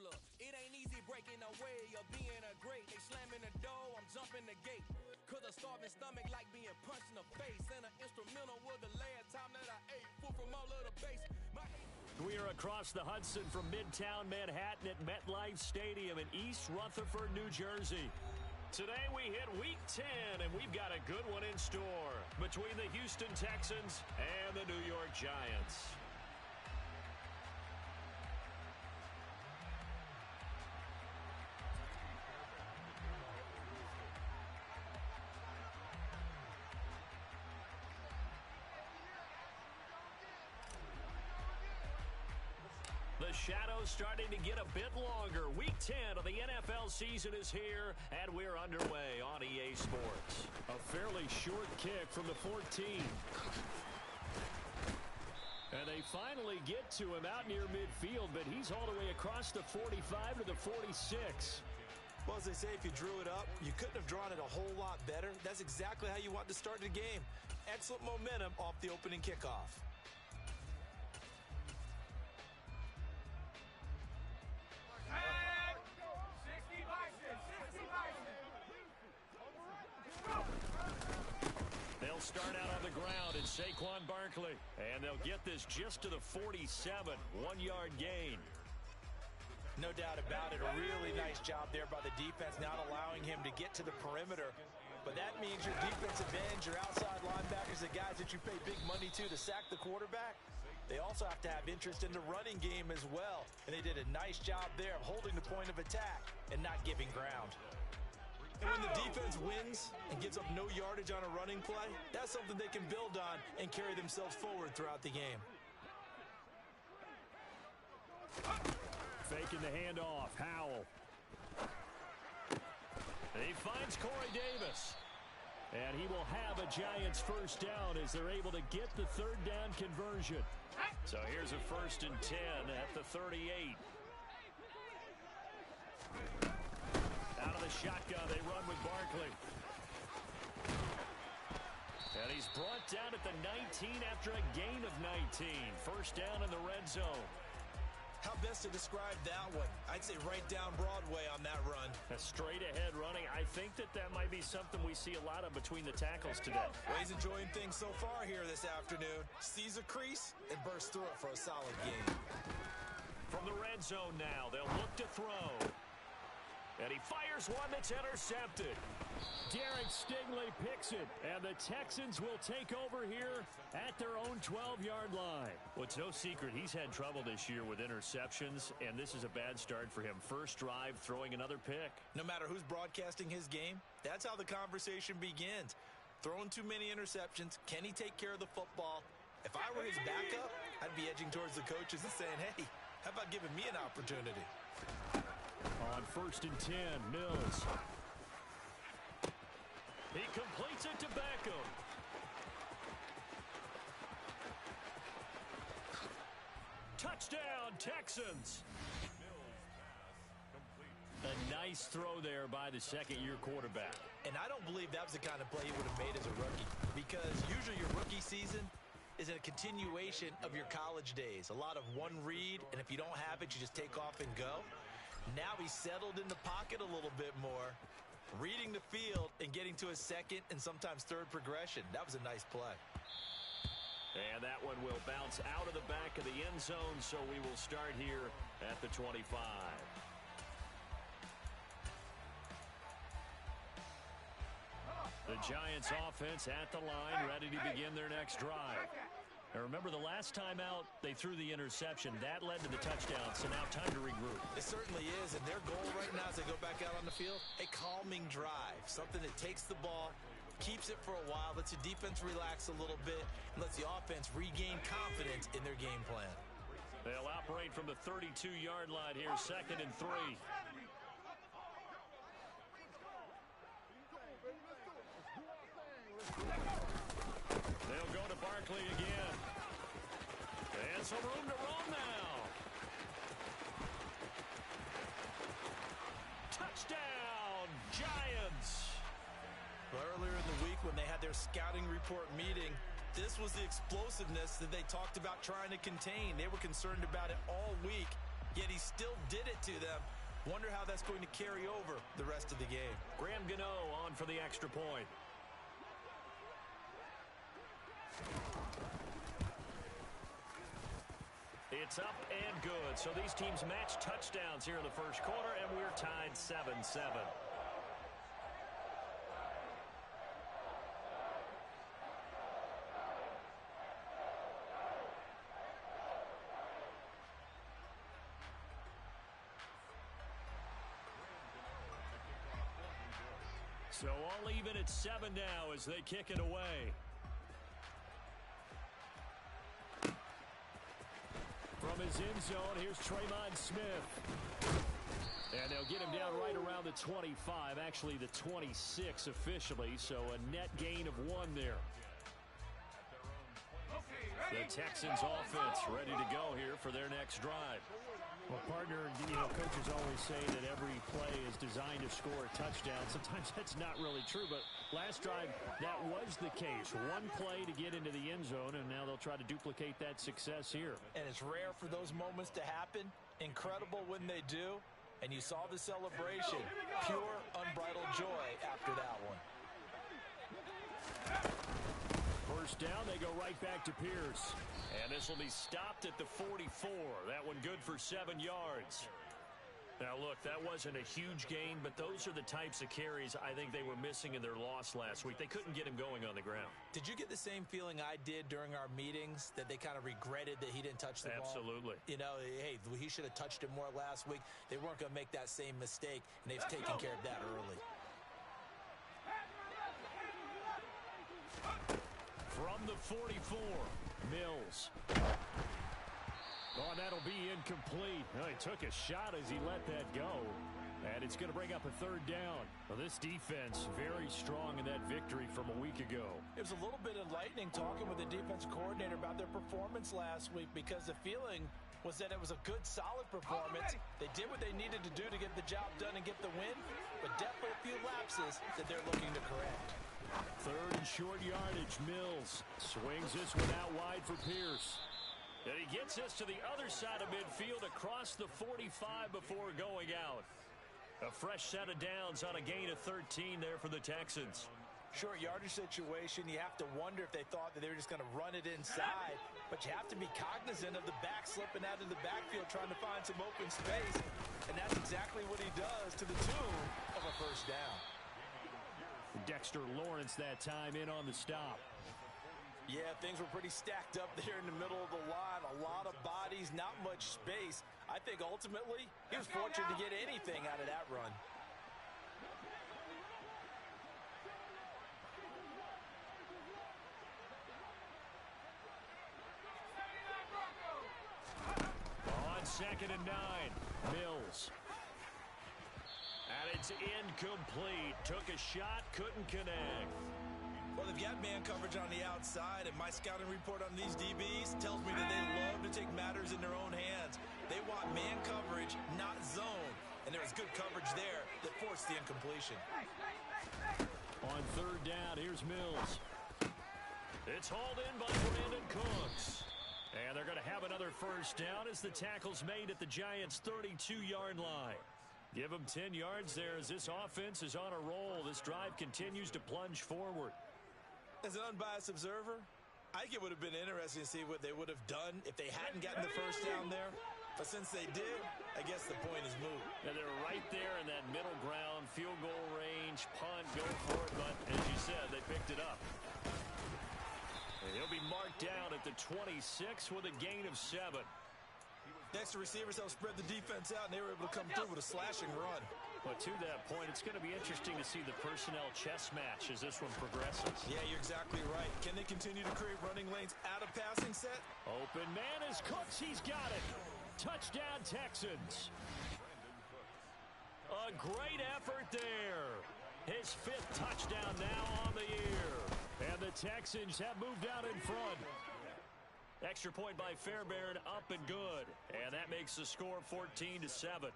hustler. It ain't easy breaking away of being a great. They slamming the door, I'm jumping the gate. Cause a starving stomach like being punched in the face. And an instrumental was the last time that I ate. Food from all of the base. We are across the Hudson from Midtown Manhattan at MetLife Stadium in East Rutherford, New Jersey. Today we hit Week 10, and we've got a good one in store between the Houston Texans and the New York Giants. The shadow's starting to get a bit longer. Week 10 of the NFL season is here, and we're underway on EA Sports. A fairly short kick from the 14. And they finally get to him out near midfield, but he's all the way across the 45 to the 46. Well, as they say, if you drew it up, you couldn't have drawn it a whole lot better. That's exactly how you want to start the game. Excellent momentum off the opening kickoff. They'll start out on the ground in Saquon Barkley, and they'll get this just to the 47, 1-yard gain. No doubt about it. A really nice job there by the defense, not allowing him to get to the perimeter. But that means your defensive ends, your outside linebackers, the guys that you pay big money to sack the quarterback, they also have to have interest in the running game as well. And they did a nice job there of holding the point of attack and not giving ground. And when the defense wins and gives up no yardage on a running play, that's something they can build on and carry themselves forward throughout the game. Faking the handoff, Howell. He finds Corey Davis. And he will have a Giants first down as they're able to get the third down conversion. So here's a 1st and 10 at the 38. Out of the shotgun, they run with Barkley. And he's brought down at the 19 after a gain of 19. First down in the red zone. How best to describe that one? I'd say right down Broadway on that run. A straight-ahead running. I think that might be something we see a lot of between the tackles today. Well, he's enjoying things so far here this afternoon. Sees a crease and bursts through it for a solid gain. From the red zone now, they'll look to throw. And he fires one that's intercepted. Derek Stingley picks it, and the Texans will take over here at their own 12-yard line. Well, it's no secret he's had trouble this year with interceptions, and this is a bad start for him. First drive, throwing another pick. No matter who's broadcasting his game, that's how the conversation begins. Throwing too many interceptions, can he take care of the football? If I were his backup, I'd be edging towards the coaches and saying, hey, how about giving me an opportunity? On 1st and 10, Mills. He completes it to Beckham. Touchdown, Texans. A nice throw there by the second-year quarterback. And I don't believe that was the kind of play he would have made as a rookie, because usually your rookie season is a continuation of your college days. A lot of one read, and if you don't have it, you just take off and go. Now he's settled in the pocket a little bit more, reading the field and getting to a second and sometimes third progression. That was a nice play. And that one will bounce out of the back of the end zone, so we will start here at the 25. The Giants offense at the line, ready to begin their next drive. Now remember, the last time out, they threw the interception. That led to the touchdown, so now time to regroup. It certainly is, and their goal right now as they go back out on the field, a calming drive, something that takes the ball, keeps it for a while, lets the defense relax a little bit, and lets the offense regain confidence in their game plan. They'll operate from the 32-yard line here, 2nd and 3. They'll go to Barkley again. And some room to roam now. Touchdown, Giants. Well, earlier in the week when they had their scouting report meeting, this was the explosiveness that they talked about trying to contain. They were concerned about it all week. yet he still did it to them. Wonder how that's going to carry over the rest of the game. Graham Gano on for the extra point. It's up and good. So these teams match touchdowns here in the first quarter, and we're tied 7-7. So all even at 7 now as they kick it away. From his end zone, here's Tremon Smith. And they'll get him down right around the 25, actually the 26 officially, so a net gain of 1 there. The Texans offense ready to go here for their next drive. Well, partner, coaches always say that every play is designed to score a touchdown. Sometimes that's not really true, but last drive, that was the case. One play to get into the end zone, and now they'll try to duplicate that success here. And it's rare for those moments to happen. Incredible when they do. And you saw the celebration. Pure, unbridled joy after that one. First down, they go right back to Pierce. And this will be stopped at the 44. That one good for 7 yards. Now, look, that wasn't a huge gain, but those are the types of carries I think they were missing in their loss last week. They couldn't get him going on the ground. Did you get the same feeling I did during our meetings, that they kind of regretted that he didn't touch the ball? Absolutely. You know, hey, he should have touched it more last week. They weren't going to make that same mistake, and they've taken care of that early. From the 44, Mills. Oh, that'll be incomplete. Well, he took a shot as he let that go. And it's going to bring up a 3rd down. Well, this defense very strong in that victory from a week ago. It was a little bit enlightening talking with the defense coordinator about their performance last week, because the feeling was that it was a good, solid performance. They did what they needed to do to get the job done and get the win, but definitely a few lapses that they're looking to correct. 3rd and short yardage. Mills swings this one out wide for Pierce. And he gets this to the other side of midfield across the 45 before going out. A fresh set of downs on a gain of 13 there for the Texans. Short yardage situation, you have to wonder if they thought that they were just going to run it inside. But you have to be cognizant of the back slipping out of the backfield trying to find some open space. And that's exactly what he does, to the tune of a first down. Dexter Lawrence that time in on the stop. Yeah, things were pretty stacked up there in the middle of the line. A lot of bodies, not much space. I think ultimately he was fortunate to get anything out of that run. On 2nd and 9, Mills. And it's incomplete. Took a shot, couldn't connect. Well, they've got man coverage on the outside, and my scouting report on these DBs tells me that they love to take matters in their own hands. They want man coverage, not zone. And there was good coverage there that forced the incompletion. On 3rd down, here's Mills. It's hauled in by Brandon Cooks. And they're going to have another first down as the tackle's made at the Giants' 32-yard line. Give them 10 yards there as this offense is on a roll. This drive continues to plunge forward. As an unbiased observer, I think it would have been interesting to see what they would have done if they hadn't gotten the first down there. But since they did, I guess the point is moot. And they're right there in that middle ground, field goal range, punt, go for it. But as you said, they picked it up. And he'll be marked down at the 26 with a gain of 7. Next, the receivers helped spread the defense out, and they were able to come through with a slashing run. But to that point, it's going to be interesting to see the personnel chess match as this one progresses. Yeah, you're exactly right. Can they continue to create running lanes out of passing set? Open man is Cooks. He's got it. Touchdown, Texans. A great effort there. His 5th touchdown now on the year. And the Texans have moved out in front. Extra point by Fairbairn, up and good. And that makes the score 14-7.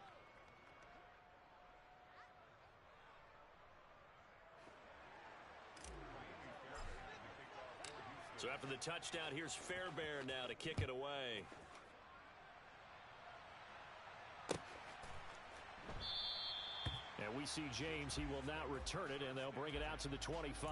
So after the touchdown, here's Fairbairn now to kick it away. And we see James. He will not return it, and they'll bring it out to the 25.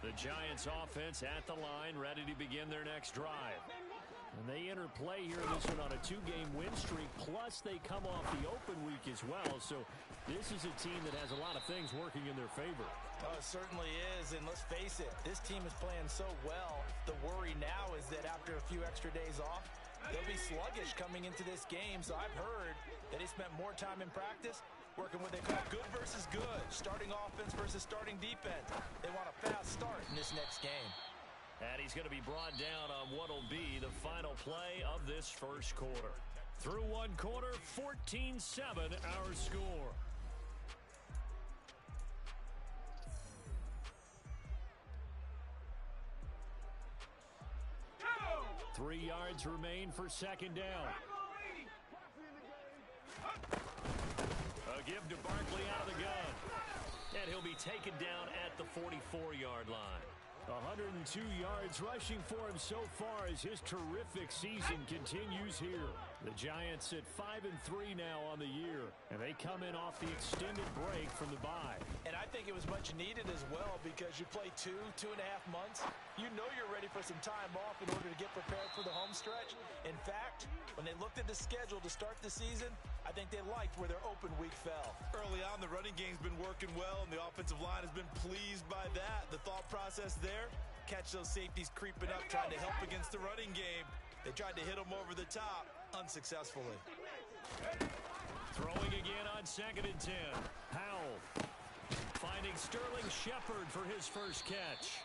The Giants offense at the line, ready to begin their next drive. And they enter play here in this one on a 2-game win streak, plus they come off the open week as well. So this is a team that has a lot of things working in their favor. Oh, it certainly is, and let's face it, this team is playing so well. The worry now is that after a few extra days off, they'll be sluggish coming into this game. So I've heard that they spent more time in practice working what they call good versus good, starting offense versus starting defense. They want a fast start in this next game. And he's going to be brought down on what will be the final play of this first quarter. Through one quarter, 14-7 our score. Go! 3 yards remain for second down. A give to Barkley out of the gun. And he'll be taken down at the 44-yard line. 102 yards rushing for him so far as his terrific season continues here. The Giants at 5-3 now on the year, and they come in off the extended break from the bye. And I think it was much needed as well because you play 2.5 months. You know you're ready for some time off in order to get prepared for the home stretch. In fact, when they looked at the schedule to start the season, I think they liked where their open week fell. Early on, the running game's been working well, and the offensive line has been pleased by that. The thought process there, catch those safeties creeping up, trying to help against the running game. They tried to hit them over the top, unsuccessfully. Throwing again on 2nd and 10. Powell finding Sterling Shepard for his first catch.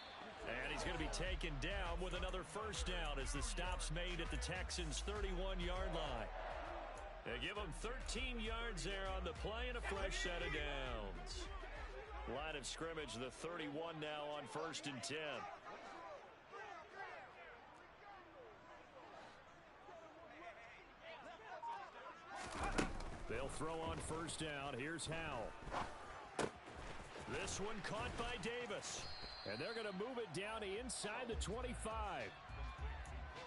And he's going to be taken down with another first down as the stop's made at the Texans' 31-yard line. They give him 13 yards there on the play and a fresh set of downs. Line of scrimmage, the 31 now on 1st and 10. They'll throw on first down. Here's Howell. This one caught by Davis. And they're going to move it down to inside the 25.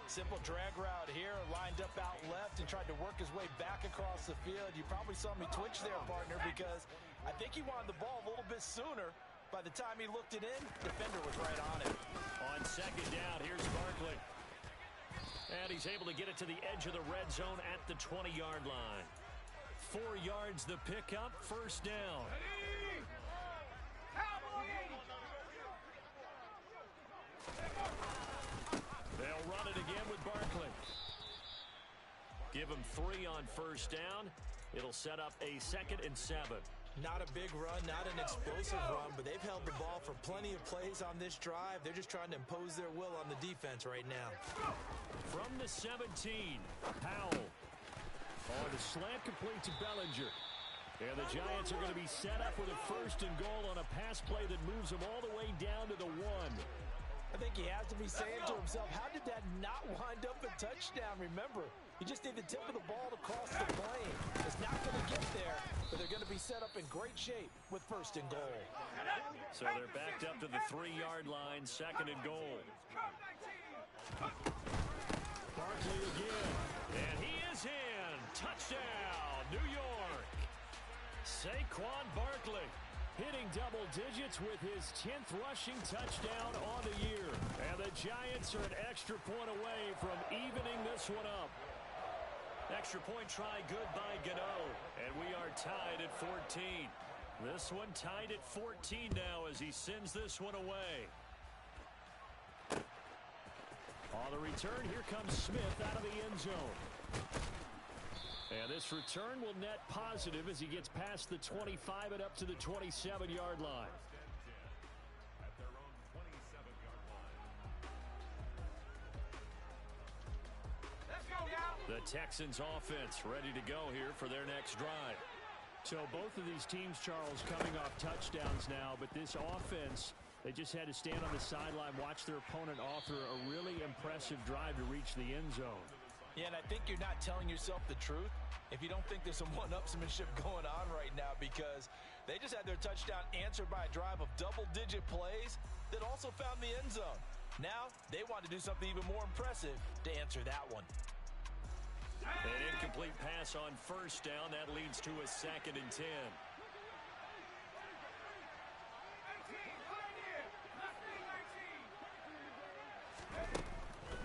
Simple drag route here, lined up out left and tried to work his way back across the field. You probably saw me twitch there, partner, because I think he wanted the ball a little bit sooner. By the time he looked it in, defender was right on it. On second down, here's Barkley. And he's able to get it to the edge of the red zone at the 20-yard line. 4 yards the pickup, first down. They'll run it again with Barkley. Give him 3 on first down. It'll set up a 2nd and 7. Not a big run, not an explosive run, but they've held the ball for plenty of plays on this drive. They're just trying to impose their will on the defense right now. From the 17, Powell. On the slant complete to Bellinger. And the Giants are going to be set up with a 1st and goal on a pass play that moves them all the way down to the 1. I think he has to be saying to himself, how did that not wind up a touchdown? Remember, he just need the tip of the ball to cross the plane. It's not going to get there, but they're going to be set up in great shape with 1st and goal. So they're backed up to the 3-yard line, 2nd and goal. Barkley again, and he is in. Touchdown, New York. Saquon Barkley hitting double digits with his 10th rushing touchdown on the year. And the Giants are an extra point away from evening this one up. Extra point try good by Gano. And we are tied at 14. This one tied at 14 now as he sends this one away. On the return, here comes Smith out of the end zone. And this return will net positive as he gets past the 25 and up to the 27-yard line. The Texans offense ready to go here for their next drive. So both of these teams, Charles, coming off touchdowns now, but this offense, they just had to stand on the sideline, watch their opponent author a really impressive drive to reach the end zone. Yeah, and I think you're not telling yourself the truth if you don't think there's some one-upsmanship going on right now, because they just had their touchdown answered by a drive of double-digit plays that also found the end zone. Now they want to do something even more impressive to answer that one. An incomplete pass on first down. That leads to a 2nd and 10.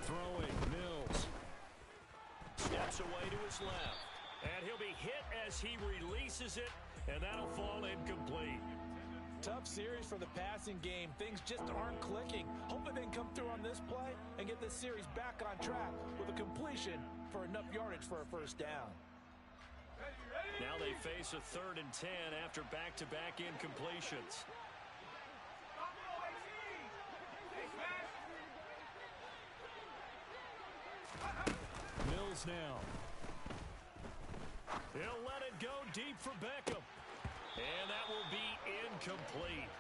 Throwing, Mills. Steps away to his left. And he'll be hit as he releases it, and that'll fall incomplete. Tough series for the passing game. Things just aren't clicking. Hopefully they can come through on this play and get this series back on track with a completion for enough yardage for a first down. Now they face a 3rd and 10 after back-to-back incompletions. Mills now. He'll let it go deep for Beckham. And that will be incomplete.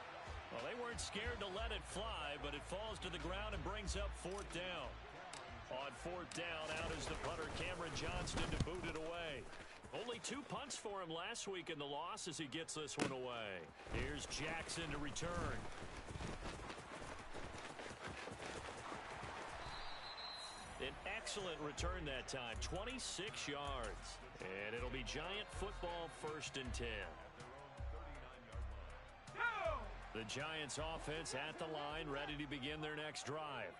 Well, they weren't scared to let it fly, but it falls to the ground and brings up 4th down. On 4th down, out is the punter, Cameron Johnston, to boot it away. Only 2 punts for him last week in the loss as he gets this one away. Here's Jackson to return. An excellent return that time, 26 yards. And it'll be Giant football, 1st and 10. The Giants offense at the line, ready to begin their next drive.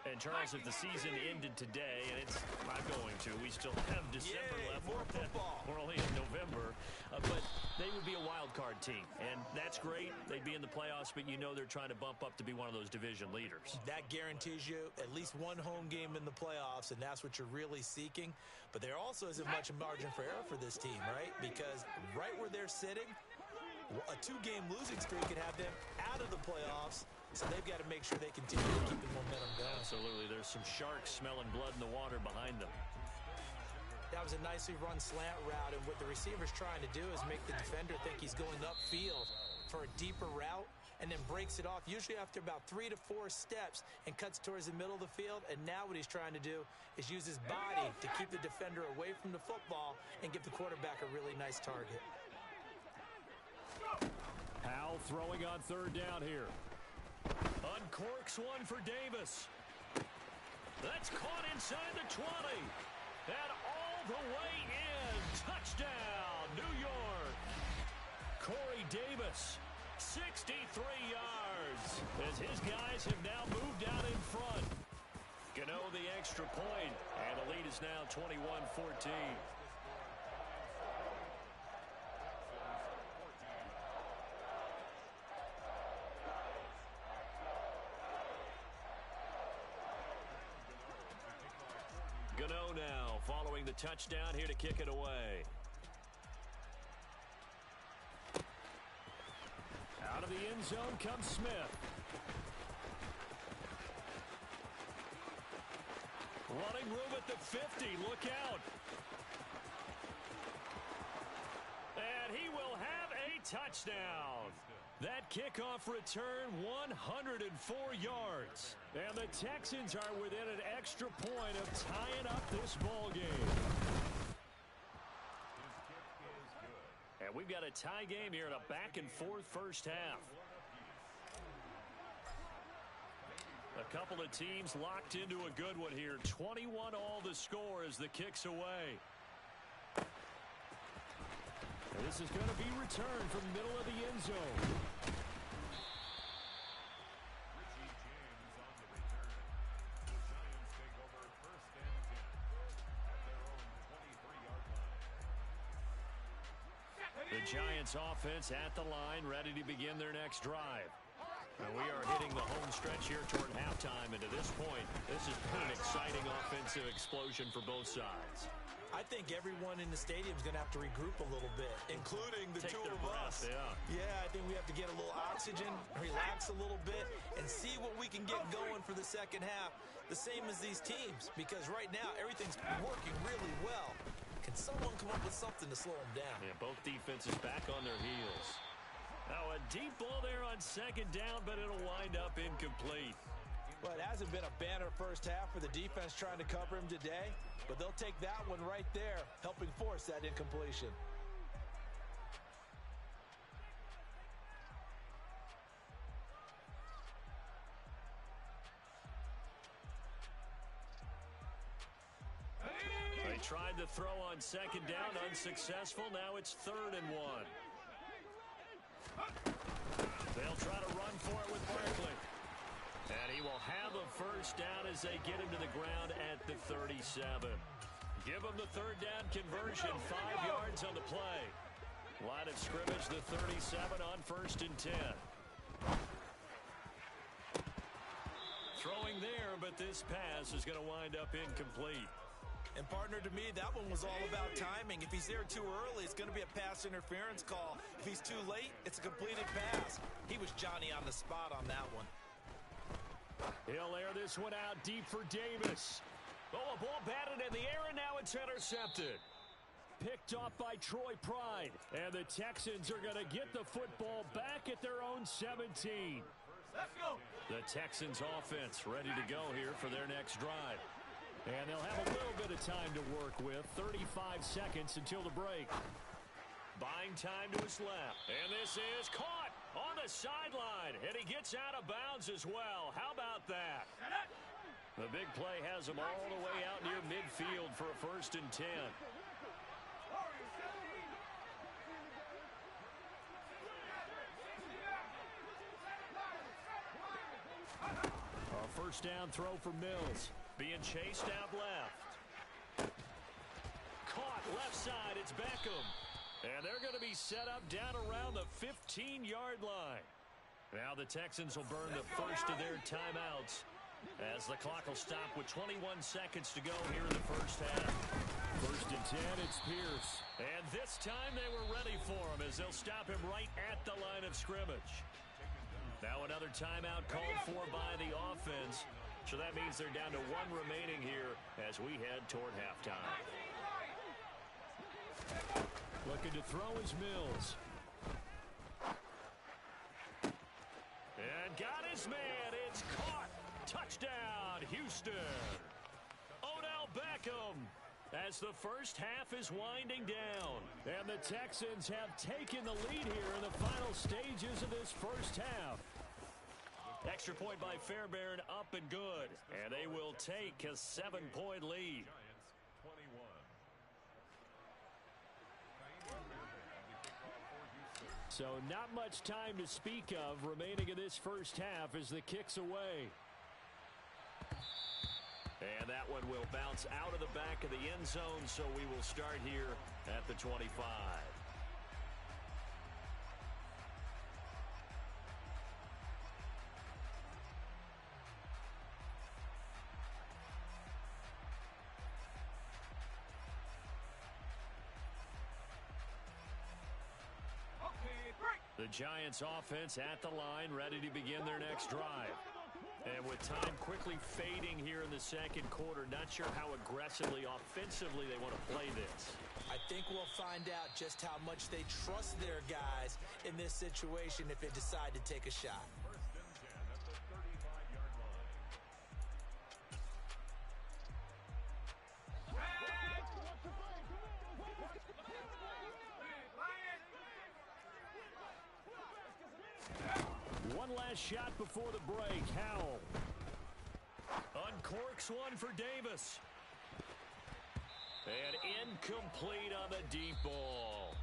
And Charles, if the season ended today, and it's not going to, we still have December left. More football. We're only in November, but they would be a wild card team, and that's great. They'd be in the playoffs, but you know they're trying to bump up to be one of those division leaders. That guarantees you at least one home game in the playoffs, and that's what you're really seeking. But there also isn't much margin for error for this team, right? Because right where they're sitting, a 2-game losing streak could have them out of the playoffs. So they've got to make sure they continue to keep the momentum going. Absolutely. There's some sharks smelling blood in the water behind them. That was a nicely run slant route, and what the receiver's trying to do is make the defender think he's going upfield for a deeper route, and then breaks it off, usually after about 3 to 4 steps, and cuts towards the middle of the field. And now what he's trying to do is use his body to keep the defender away from the football and give the quarterback a really nice target. Powell throwing on 3rd down here. Uncorks one for Davis. That's caught inside the 20. And all the way in. Touchdown, New York. Corey Davis, 63 yards. As his guys have now moved out in front. Gano the extra point. And the lead is now 21-14. Gano now following the touchdown, here to kick it away. Out of the end zone comes Smith. Running room at the 50. Look out. And he will have a touchdown. That kickoff return, 104 yards. And the Texans are within an extra point of tying up this ball game. And we've got a tie game here in a back-and-forth first half. A couple of teams locked into a good one here. 21 all the score as the kick's away. And this is going to be returned from the middle of the end zone. The Giants offense at the line, ready to begin their next drive. And we are hitting the home stretch here toward halftime, and to this point, this has been an exciting offensive explosion for both sides. I think everyone in the stadium is going to have to regroup a little bit, including the two of us. Yeah, I think we have to get a little oxygen, relax a little bit, and see what we can get going for the second half, the same as these teams, because right now everything's working really well. Can someone come up with something to slow them down? Yeah, both defenses back on their heels. Now a deep ball there on 2nd down, but it'll wind up incomplete. Well, it hasn't been a banner first half for the defense trying to cover him today, but they'll take that one right there, helping force that incompletion. They tried to throw on second down, unsuccessful. Now it's 3rd and 1. They'll try to run for it with Barkley. And he will have a first down as they get him to the ground at the 37. Give him the 3rd down conversion, 5 yards on the play. Line of scrimmage, the 37 on 1st and 10. Throwing there, but this pass is going to wind up incomplete. And partner, to me, that one was all about timing. If he's there too early, it's going to be a pass interference call. If he's too late, it's a completed pass. He was Johnny on the spot on that one. He'll air this one out deep for Davis. Oh, a ball batted in the air, and now it's intercepted. Picked off by Troy Pride. And the Texans are going to get the football back at their own 17. Let's go. The Texans offense ready to go here for their next drive. And they'll have a little bit of time to work with. 35 seconds until the break. Buying time to his left. And this is caught on the sideline. And he gets out of bounds as well. How about that? The big play has him all the way out near midfield for a 1st and 10. A first down throw for Mills. Being chased out left. Caught left side. It's Beckham. And they're going to be set up down around the 15-yard line. Now the Texans will burn the first of their timeouts as the clock will stop with 21 seconds to go here in the first half. 1st and 10, it's Pierce. And this time they were ready for him as they'll stop him right at the line of scrimmage. Now another timeout called for by the offense. So that means they're down to 1 remaining here as we head toward halftime. Looking to throw is Mills. And got his man. It's caught. Touchdown, Houston. Odell Beckham as the first half is winding down. And the Texans have taken the lead here in the final stages of this first half. Extra point by Fairbairn, up and good. And they will take a 7-point lead. So not much time to speak of remaining in this first half as the kick's away. And that one will bounce out of the back of the end zone, so we will start here at the 25. The Giants offense at the line, ready to begin their next drive. And with time quickly fading here in the second quarter, not sure how aggressively, offensively they want to play this. I think we'll find out just how much they trust their guys in this situation if they decide to take a shot. Shot before the break. Howell uncorks one for Davis. And incomplete on the deep ball.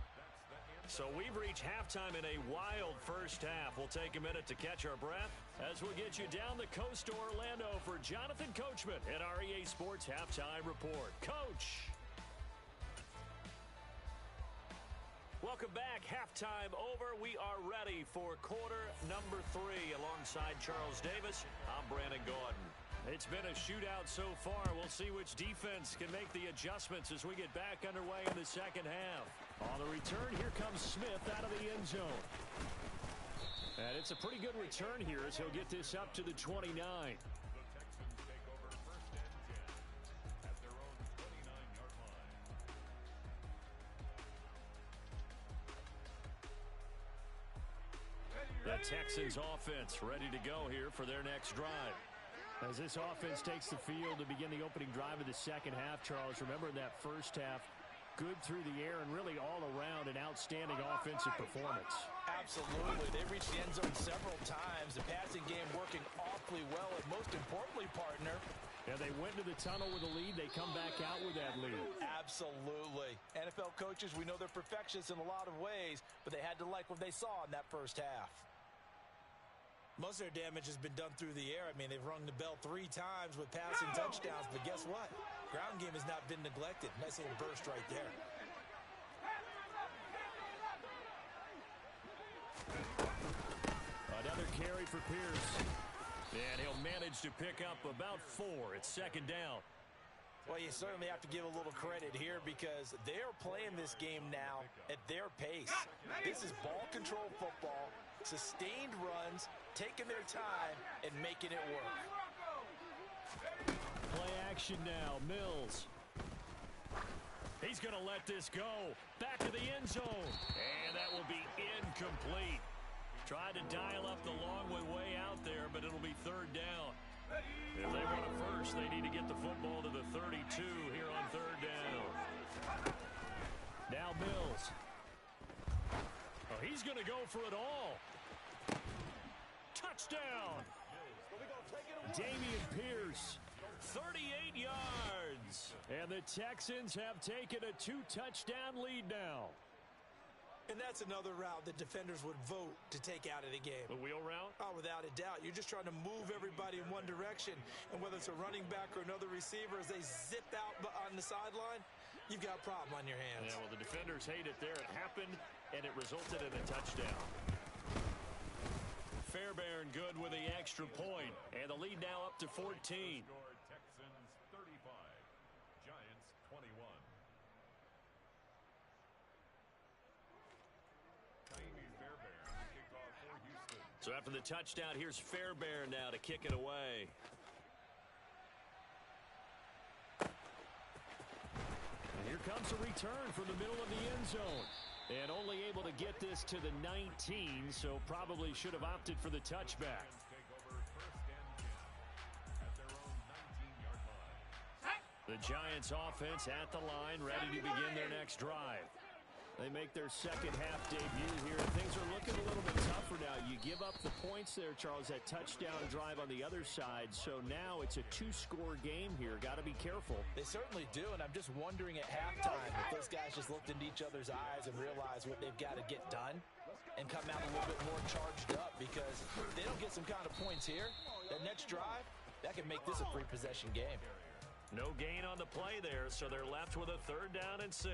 So we've reached halftime in a wild first half. We'll take a minute to catch our breath as we'll get you down the coast to Orlando for Jonathan Coachman at our EA Sports Halftime Report. Coach. Welcome back. Halftime over. We are ready for quarter number 3. Alongside Charles Davis, I'm Brandon Gordon. It's been a shootout so far. We'll see which defense can make the adjustments as we get back underway in the second half. On the return, here comes Smith out of the end zone. And it's a pretty good return here as he'll get this up to the 29. The Texans offense ready to go here for their next drive. As this offense takes the field to begin the opening drive of the second half, Charles, remember that first half, good through the air and really all around an outstanding offensive performance. Absolutely. They reached the end zone several times. The passing game working awfully well, and most importantly, partner, and they went to the tunnel with a lead. They come back out with that lead. Absolutely. NFL coaches, we know they're perfectionists in a lot of ways, but they had to like what they saw in that first half. Most of their damage has been done through the air. I mean, they've rung the bell 3 times with passing touchdowns, but guess what? Ground game has not been neglected. Nice little burst right there. Another carry for Pierce. And he'll manage to pick up about 4. It's second down. Well, you certainly have to give a little credit here because they are playing this game now at their pace. This is ball control football, sustained runs, taking their time and making it work. Play action now, Mills. He's going to let this go. Back to the end zone. And that will be incomplete. Tried to dial up the long way out there, but it'll be third down. If they want it first, they need to get the football to the 32 here on third down. Now Mills. Oh, he's going to go for it all. Touchdown. Dameon Pierce, 38 yards. And the Texans have taken a 2-touchdown lead now. And that's another route that defenders would vote to take out of the game. The wheel route? Oh, without a doubt. You're just trying to move everybody in one direction. And whether it's a running back or another receiver, as they zip out on the sideline, you've got a problem on your hands. Yeah, well, the defenders hate it there. It happened, and it resulted in a touchdown. Fairbairn good with the extra point. And the lead now up to 14. Texans 35, Giants 21. So after the touchdown, here's Fairbairn now to kick it away. And here comes a return from the middle of the end zone. And only able to get this to the 19, so probably should have opted for the touchback. The Giants offense at the line, ready to begin their next drive. They make their second half debut here. Things are looking a little bit tougher now. You give up the points there, Charles, that touchdown drive on the other side. So now it's a 2-score game here. Got to be careful. They certainly do, and I'm just wondering at halftime if those guys just looked into each other's eyes and realized what they've got to get done and come out a little bit more charged up, because if they don't get some kind of points here, that next drive, that can make this a 3-possession game. No gain on the play there, so they're left with a 3rd down and 6.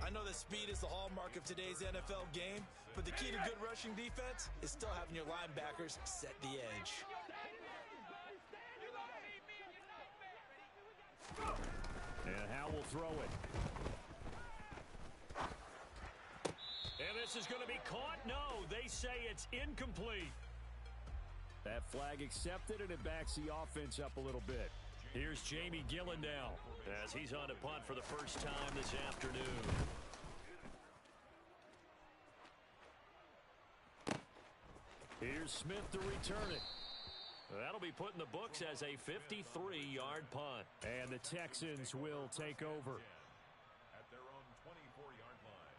I know that speed is the hallmark of today's NFL game, but the key to good rushing defense is still having your linebackers set the edge. And Howe will throw it. And this is going to be caught. No, they say it's incomplete. That flag accepted, and it backs the offense up a little bit. Here's Jamie Gillen now as he's on to punt for the first time this afternoon. Here's Smith to return it. That'll be put in the books as a 53-yard punt. And the Texans will take over. At their own 24-yard line.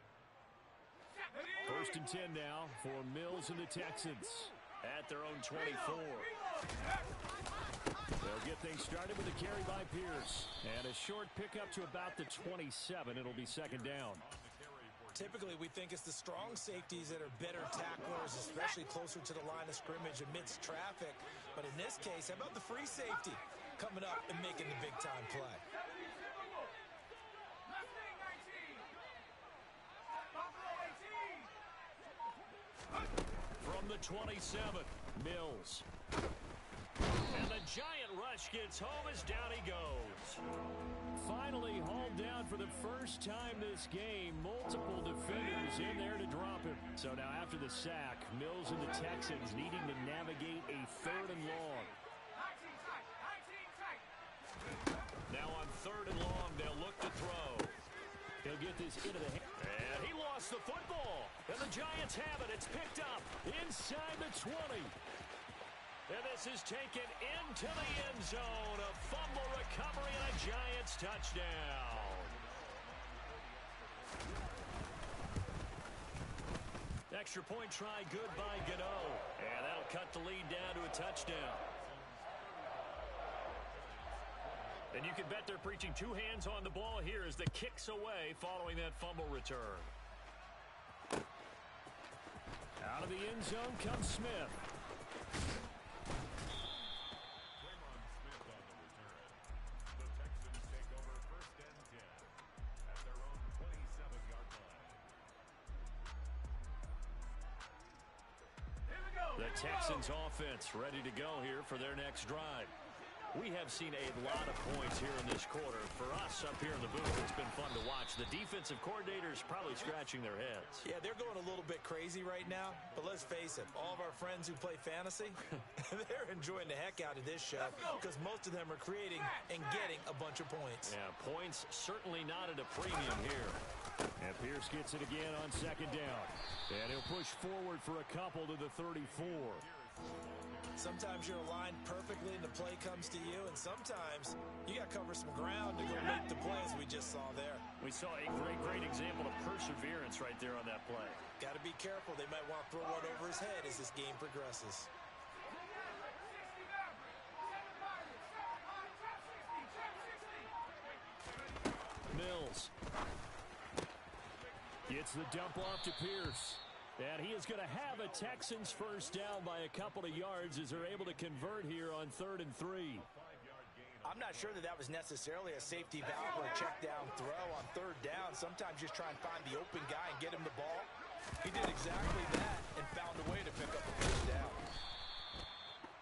1st and 10 now for Mills and the Texans at their own 24. They'll get things started with a carry by Pierce. And a short pickup to about the 27. It'll be second down. Typically, we think it's the strong safeties that are better tacklers, especially closer to the line of scrimmage amidst traffic. But in this case, how about the free safety coming up and making the big-time play? From the 27, Mills. And the giant rush gets home as down he goes. Finally hauled down for the first time this game. Multiple defenders in there to drop him. So now after the sack, Mills and the Texans needing to navigate a 3rd and long. Now on 3rd and long, they'll look to throw. He'll get this into the hand. And he lost the football. And the Giants have it. It's picked up inside the 20. And this is taken into the end zone. A fumble recovery and a Giants touchdown. Extra point try good by Gano. And that'll cut the lead down to a touchdown. And you can bet they're preaching two hands on the ball here as the kick's away following that fumble return. Out of the end zone comes Smith. The Texans offense ready to go here for their next drive. We have seen a lot of points here in this quarter. For us up here in the booth, it's been fun to watch. The defensive coordinators probably scratching their heads. Yeah, they're going a little bit crazy right now. But let's face it, all of our friends who play fantasy, they're enjoying the heck out of this show because most of them are creating and getting a bunch of points. Yeah, points certainly not at a premium here. And Pierce gets it again on second down. And he'll push forward for a couple to the 34. Sometimes you're aligned perfectly and the play comes to you, and sometimes you got to cover some ground to go make the plays we just saw there. We saw a great example of perseverance right there on that play. Got to be careful. They might want to throw one over his head as this game progresses. Mills gets the dump off to Pierce. And he is going to have a Texans first down by a couple of yards as they're able to convert here on 3rd and 3. I'm not sure that was necessarily a safety valve or a check down throw on 3rd down. Sometimes just try and find the open guy and get him the ball. He did exactly that and found a way to pick up a first down.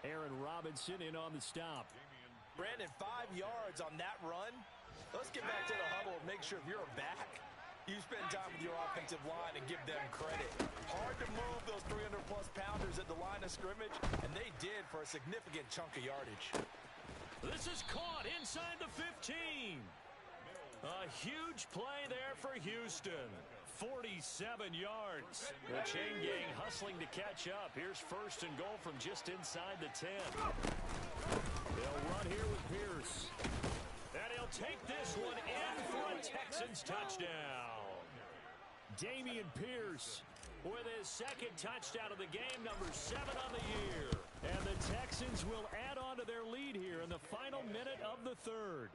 Aaron Robinson in on the stop. Brandon, 5 yards on that run. Let's get back to the huddle and make sure if you're a back, you spend time with your offensive line and give them credit. Hard to move those 300-plus pounders at the line of scrimmage, and they did for a significant chunk of yardage. This is caught inside the 15. A huge play there for Houston. 47 yards. The chain gang hustling to catch up. Here's 1st and goal from just inside the 10. They'll run here with Pierce. And he'll take this one in for a Texans touchdown. Dameon Pierce with his 2nd touchdown of the game, number 7 on the year. And the Texans will add on to their lead here in the final minute of the 3rd.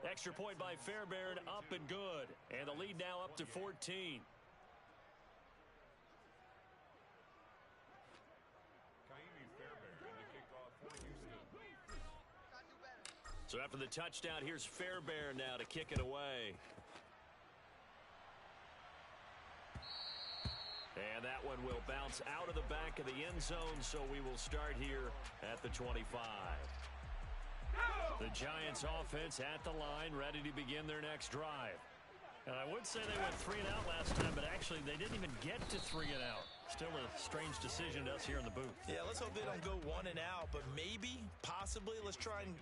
Extra point by Fairbairn, up and good. And the lead now up to 14. So after the touchdown, here's Fairbairn now to kick it away. And that one will bounce out of the back of the end zone, so we will start here at the 25. The Giants offense at the line, ready to begin their next drive. And I would say they went 3 and out last time, but actually they didn't even get to 3 and out. Still a strange decision to us here in the booth. Yeah, let's hope they don't go 1 and out, but maybe, possibly, let's try and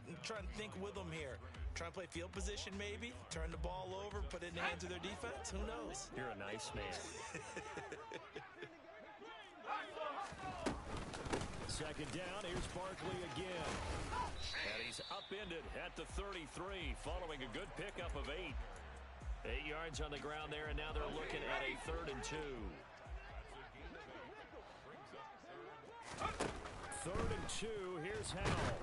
think with them here. Try and play field position maybe, turn the ball over, put it in the hands of their defense. Who knows? You're a nice man. 2nd down, here's Barkley again. And he's upended at the 33 following a good pickup of 8. 8 yards on the ground there, and now they're looking at a 3rd and 2. 3rd and 2, here's Howell.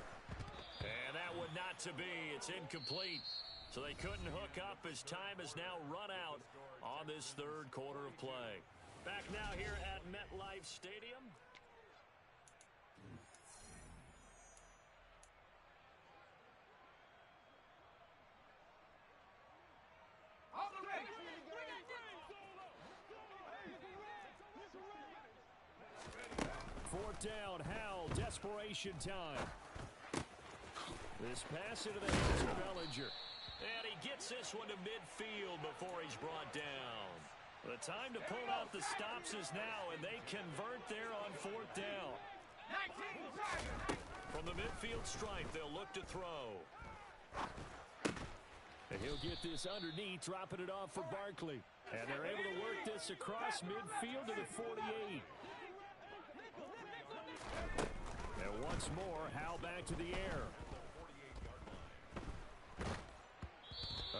And that would not to be. It's incomplete. So they couldn't hook up as time has now run out on this 3rd quarter of play. Back now here at MetLife Stadium. Fourth down, Howell, desperation time. This pass into the hands of Bellinger. And he gets this one to midfield before he's brought down. The time to pull out the stops is now, and they convert there on 4th down. From the midfield stripe, they'll look to throw. And he'll get this underneath, dropping it off for Barkley. And they're able to work this across midfield to the 48. And once more, Howell back to the air.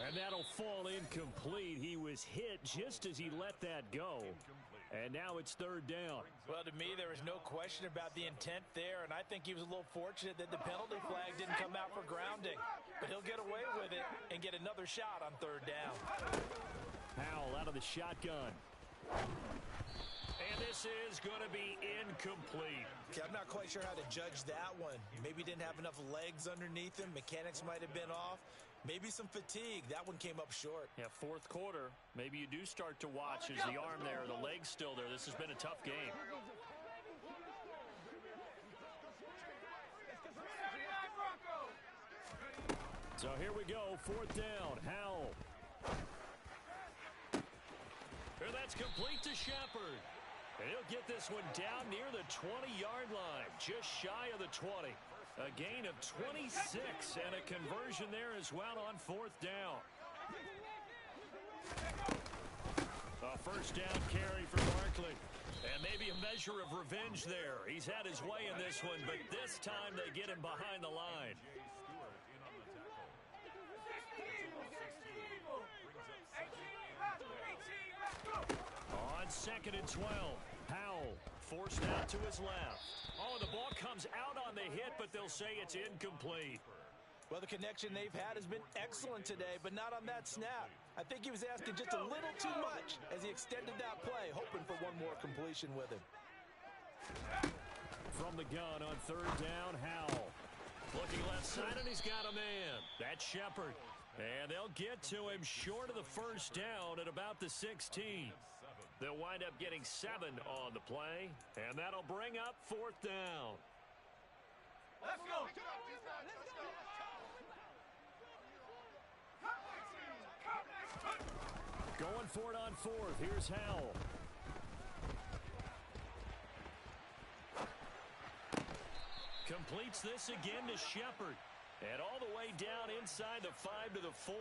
And that'll fall incomplete. He was hit just as he let that go. And now it's third down. Well, to me, there was no question about the intent there, and I think he was a little fortunate that the penalty flag didn't come out for grounding. But he'll get away with it and get another shot on third down. Howell out of the shotgun. And this is going to be incomplete. Okay, I'm not quite sure how to judge that one. Maybe he didn't have enough legs underneath him. Mechanics might have been off. Maybe some fatigue. That one came up short. Yeah, fourth quarter. Maybe you do start to watch as the arm there, the leg's still there. This has been a tough game. So here we go, fourth down. Howell. And that's complete to Shepard. And he'll get this one down near the 20-yard line, just shy of the 20. A gain of 26 and a conversion there as well on fourth down. A first down carry for Barkley. And maybe a measure of revenge there. He's had his way in this one, but this time they get him behind the line. On second and 12, Howell forced out to his left. Oh, the ball comes out on the hit, but they'll say it's incomplete. Well, the connection they've had has been excellent today, but not on that snap. I think he was asking just a little too much as he extended that play, hoping for one more completion with him. From the gun on third down, Howell. Looking left side, and he's got a man. That's Shepard. And they'll get to him short of the first down at about the 16. They'll wind up getting 7 on the play, and that'll bring up fourth down. Let's go. Going for it on fourth. Here's Howell. Completes this again to Shepard. And all the way down inside the 5 to the 4.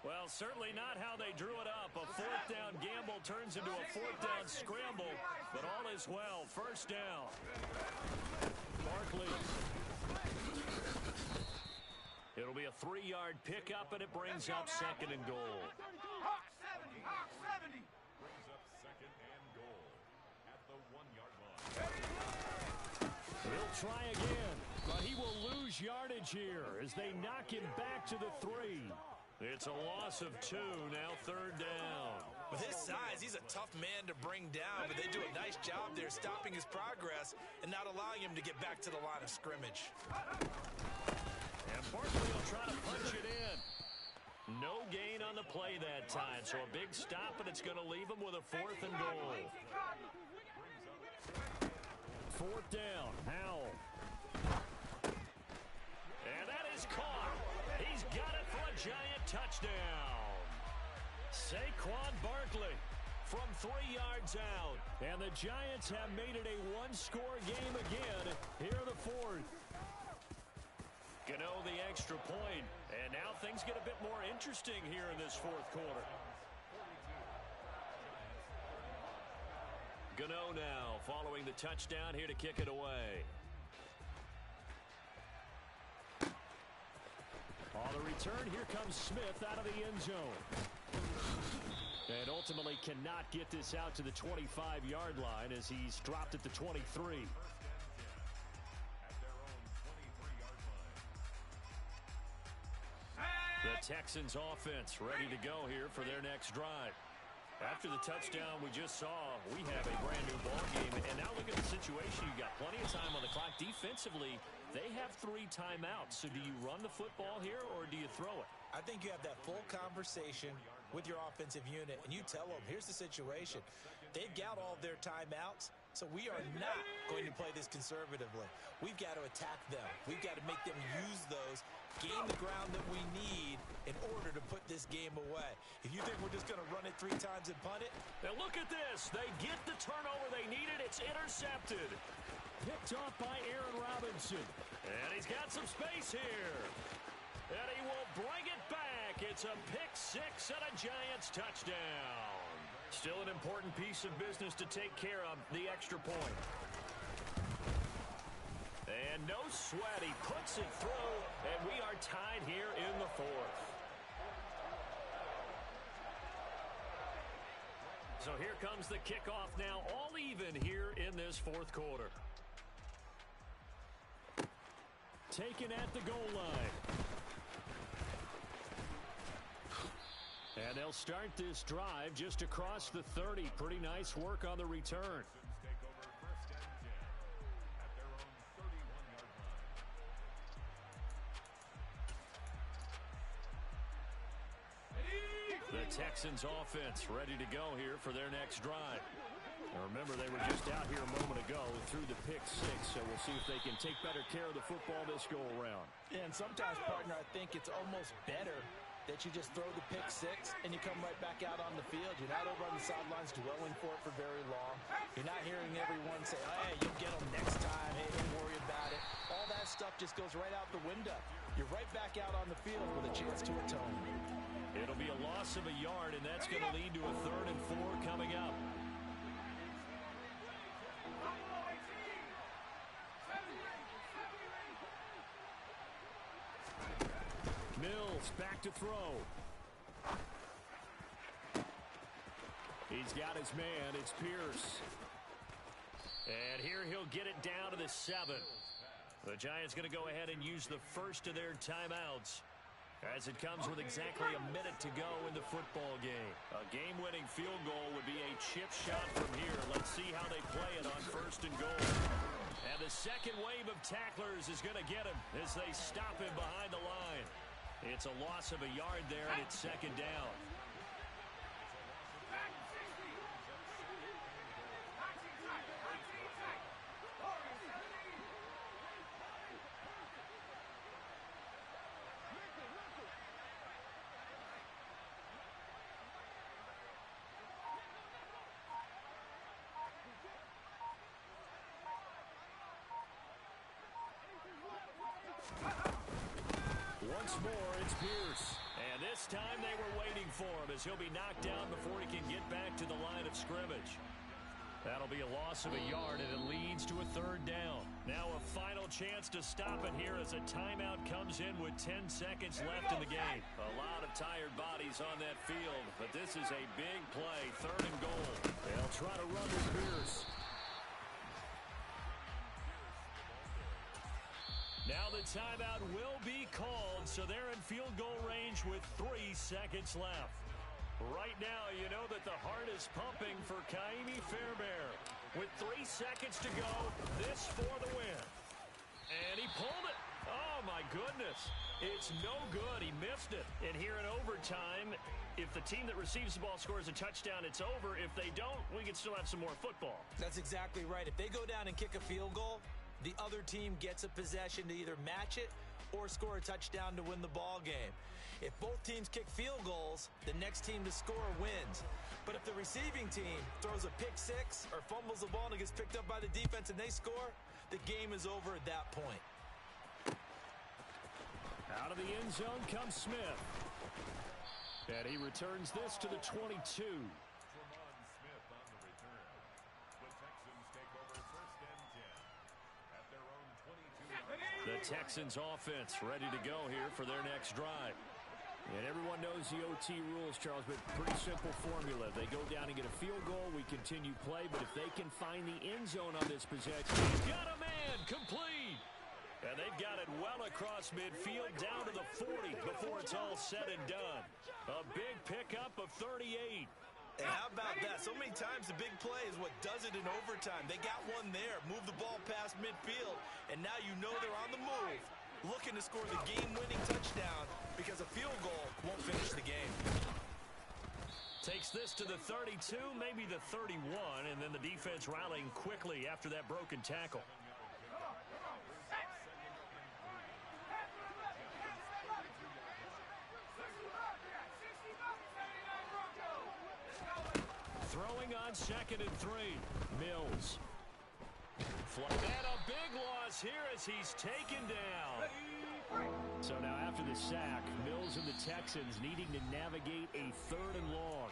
Well, certainly not how they drew it up. A fourth down gamble turns into a fourth down scramble, but all is well. First down. Barkley. It'll be a 3-yard pickup, and it brings up second and goal. Hawk 70. Hawk 70. Brings up second and goal at the 1-yard line. He'll try again, but he will lose yardage here as they knock him back to the 3. It's a loss of 2, now third down. With his size, he's a tough man to bring down, but they do a nice job there stopping his progress and not allowing him to get back to the line of scrimmage. And Barkley will try to punch it in. No gain on the play that time, so a big stop, and it's going to leave him with a fourth and goal. Fourth down, Howell. And that is caught. He's got it for a giant touchdown. Saquon Barkley from 3 yards out. And the Giants have made it a one-score game again here in the fourth. Gano the extra point. And now things get a bit more interesting here in this fourth quarter. Gano now following the touchdown here to kick it away. On the return, here comes Smith out of the end zone. And ultimately cannot get this out to the 25-yard line as he's dropped at the 23. At their own 23-yard line. The Texans offense ready to go here for their next drive. After the touchdown we just saw, we have a brand new ball game. And now look at the situation. You got plenty of time on the clock. Defensively, they have 3 timeouts. So do you run the football here or do you throw it? I think you have that full conversation with your offensive unit, and you tell them, here's the situation. They've got all their timeouts, so we are not going to play this conservatively. We've got to attack them. We've got to make them use those, gain the ground that we need in order to put this game away. If you think we're just going to run it 3 times and punt it. Now look at this. They get the turnover they needed. It's intercepted. Picked off by Aaron Robinson. And he's got some space here. And he will bring it back. It's a pick-6 and a Giants touchdown. Still an important piece of business to take care of, the extra point. And no sweat. He puts it through, and we are tied here in the fourth. So here comes the kickoff now, all even here in this fourth quarter. Taken at the goal line. And they'll start this drive just across the 30. Pretty nice work on the return. The Texans offense ready to go here for their next drive. Now remember, they were just out here a moment ago through the pick six, so we'll see if they can take better care of the football this go-around. And sometimes, partner, I think it's almost better that you just throw the pick six and you come right back out on the field. You're not over on the sidelines dwelling for it for very long. You're not hearing everyone say, hey, you'll get them next time. Hey, don't worry about it. All that stuff just goes right out the window. You're right back out on the field with a chance to atone. It'll be a loss of a yard, and that's going to lead to a 3rd and 4 coming up. Mills back to throw. He's got his man. It's Pierce. And here he'll get it down to the 7. The Giants going to go ahead and use the first of their timeouts, as it comes with exactly a minute to go in the football game. A game-winning field goal would be a chip shot from here. Let's see how they play it on 1st and goal. And the second wave of tacklers is going to get him as they stop him behind the line. It's a loss of a yard there, and it's 2nd down. Once more, it's Pierce. And this time they were waiting for him, as he'll be knocked down before he can get back to the line of scrimmage. That'll be a loss of a yard, and it leads to a 3rd down. Now a final chance to stop it here as a timeout comes in with 10 seconds left in the game. A lot of tired bodies on that field, but this is a big play. 3rd and goal. They'll try to run with Pierce. Now the timeout will be called, so they're in field goal range with 3 seconds left. Right now, you know that the heart is pumping for Kaimi Fairbairn. With 3 seconds to go, this for the win. And he pulled it. Oh, my goodness. It's no good. He missed it. And here in overtime, if the team that receives the ball scores a touchdown, it's over. If they don't, we can still have some more football. That's exactly right. If they go down and kick a field goal, the other team gets a possession to either match it or score a touchdown to win the ball game. If both teams kick field goals, the next team to score wins. But if the receiving team throws a pick six or fumbles the ball and it gets picked up by the defense and they score, the game is over at that point. Out of the end zone comes Smith. And he returns this to the 22. The Texans offense ready to go here for their next drive. And everyone knows the OT rules, Charles, but pretty simple formula. They go down and get a field goal, we continue play, but if they can find the end zone on this possession, he's got a man, complete. And they've got it well across midfield down to the 40 before it's all said and done. A big pickup of 38. And how about that? So many times the big play is what does it in overtime. They got one there, move the ball past midfield, and now you know they're on the move, looking to score the game-winning touchdown because a field goal won't finish the game. Takes this to the 32, maybe the 31, and then the defense rallying quickly after that broken tackle. Throwing on 2nd and 3. Mills. And a big loss here as he's taken down. So now after the sack, Mills and the Texans needing to navigate a 3rd and long.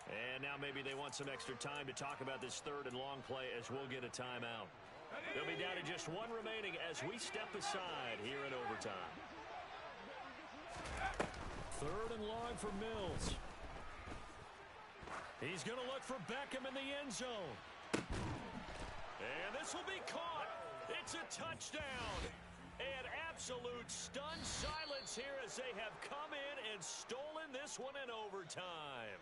And now maybe they want some extra time to talk about this 3rd and long play as we'll get a timeout. They'll be down to just one remaining as we step aside here in overtime. 3rd and long for Mills. He's going to look for Beckham in the end zone. And this will be caught. It's a touchdown. An absolute stunned silence here as they have come in and stolen this one in overtime.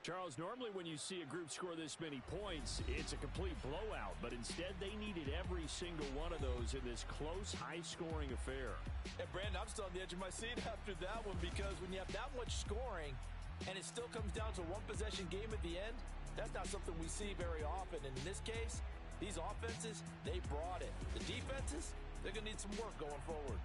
Charles, normally when you see a group score this many points, it's a complete blowout. But instead, they needed every single one of those in this close, high-scoring affair. And, Brandon, I'm still on the edge of my seat after that one because when you have that much scoring and it still comes down to one-possession game at the end, that's not something we see very often. And in this case, these offenses, they brought it. The defenses, they're going to need some work going forward.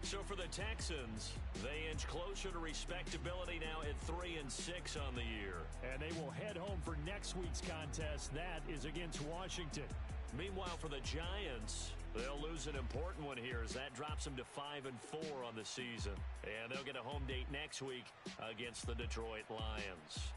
So for the Texans, they inch closer to respectability now at 3-6 on the year. And they will head home for next week's contest. That is against Washington. Meanwhile, for the Giants, they'll lose an important one here as that drops them to 5-4 on the season. And they'll get a home date next week against the Detroit Lions.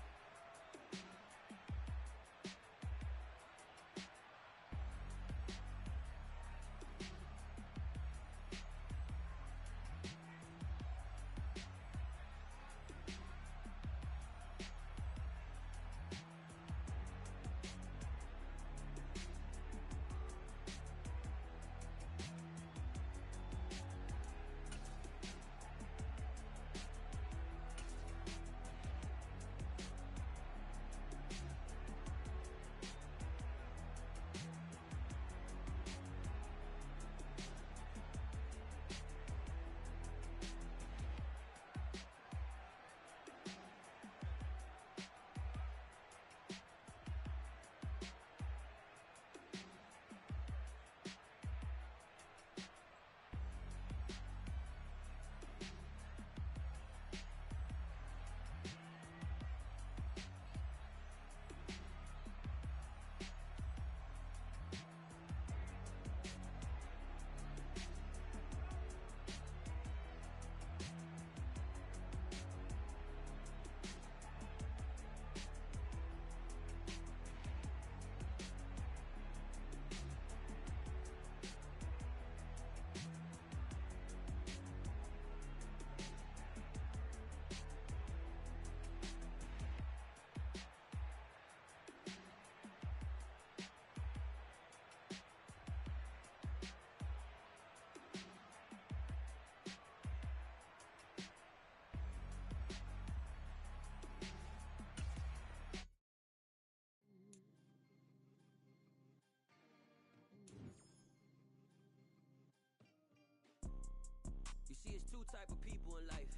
You see, it's two type of people in life.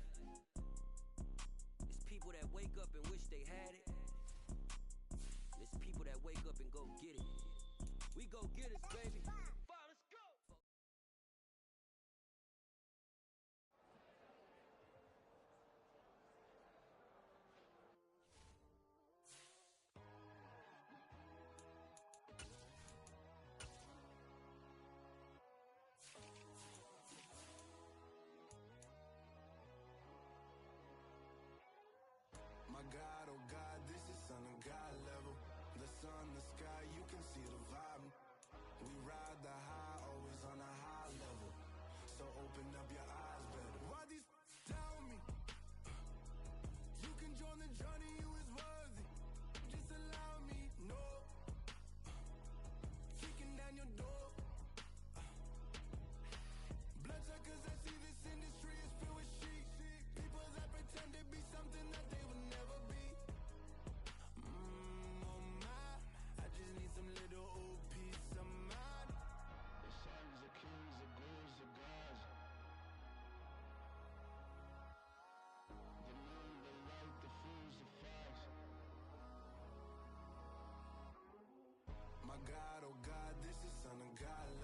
It's people that wake up and wish they had it. And it's people that wake up and go get it. We go get it, baby. Fine, let's go. My God, oh God, this is Son of God level. The sun, the sky, you can see the vibe. We ride the high, always on a high level. So open up your eyes better. Why these tell me you can join the journey, you is worthy. Just allow me, no. Kicking down your door. Bloodsuckers, I see this industry is filled with sheep. People that pretend to be something that they will never be. Oh my, I just need some little old peace of mind. The sons of kings, the ghouls, the gods. The moon, the light, the fools, the facts. My God, oh God, this is Son of God level.